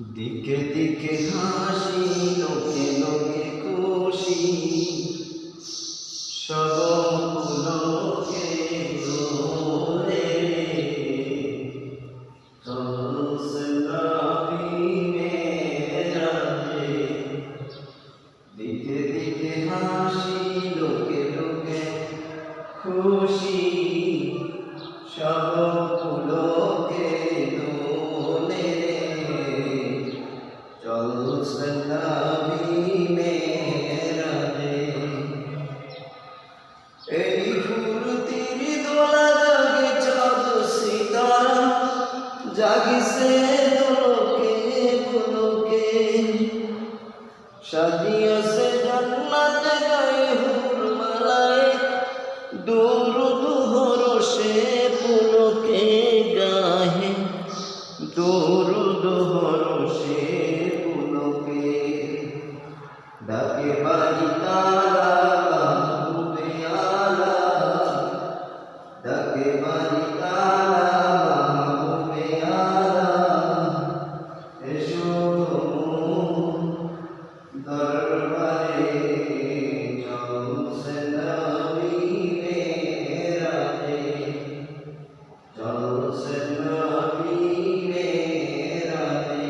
দিকে দিকে হাসি, লোকে লোকে খুশি, সব লোকে দোলে চলছে নবী মেরাজে। দিকে দিকে হাসি, লোকে লোকে খুশি, সব লোকে দোলে চলছে নবী মেরাজে। এই ফুর্তির দোলা জাগে চাঁদ সিতারা, জাগিছে দোলকে পুলকে, সাজিয়েছে জান্নাত গায়ে হুর মালায়, দুরুদ হরষে পুলকে গাহে, দুরুদ হরষে পুলকে। ডাকে বাড়ি তারা মাহবুবে আলা, ডাকে বাড়ি তারা মাহবুবে আলা, এসো দরবারে চলছে নবী মেরাজে, চলছে নবী মেরাজে।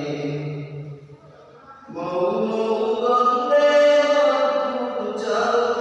মৌ মৌ গন্ধে ফুল চালতে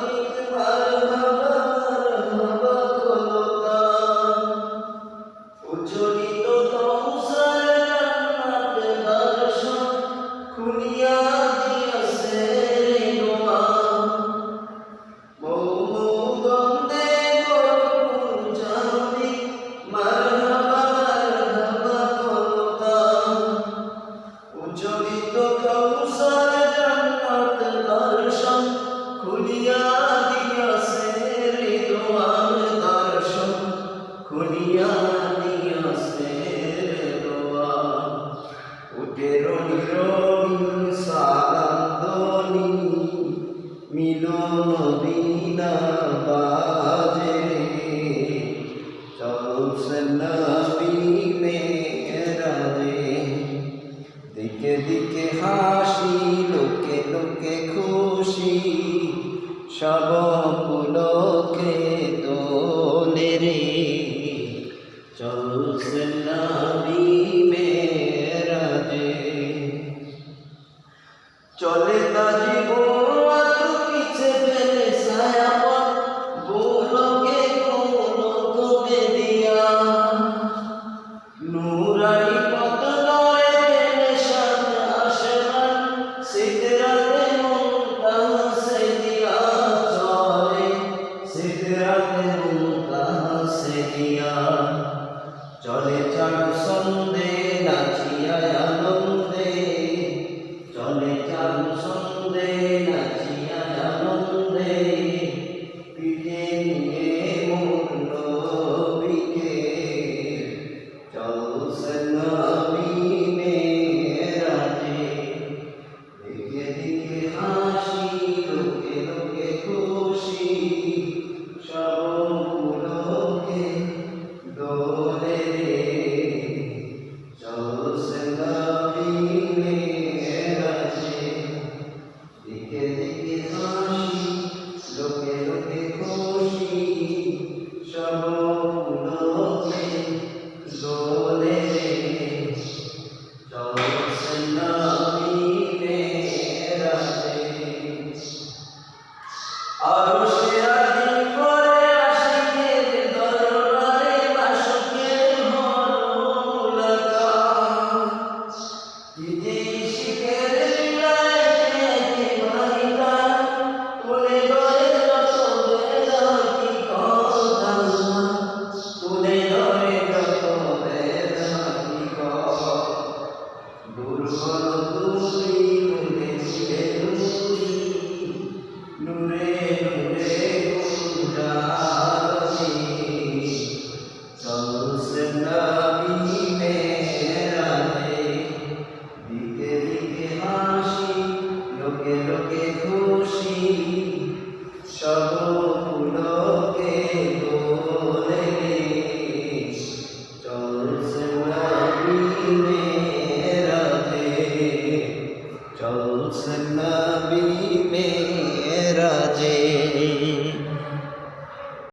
নবী মেরাজে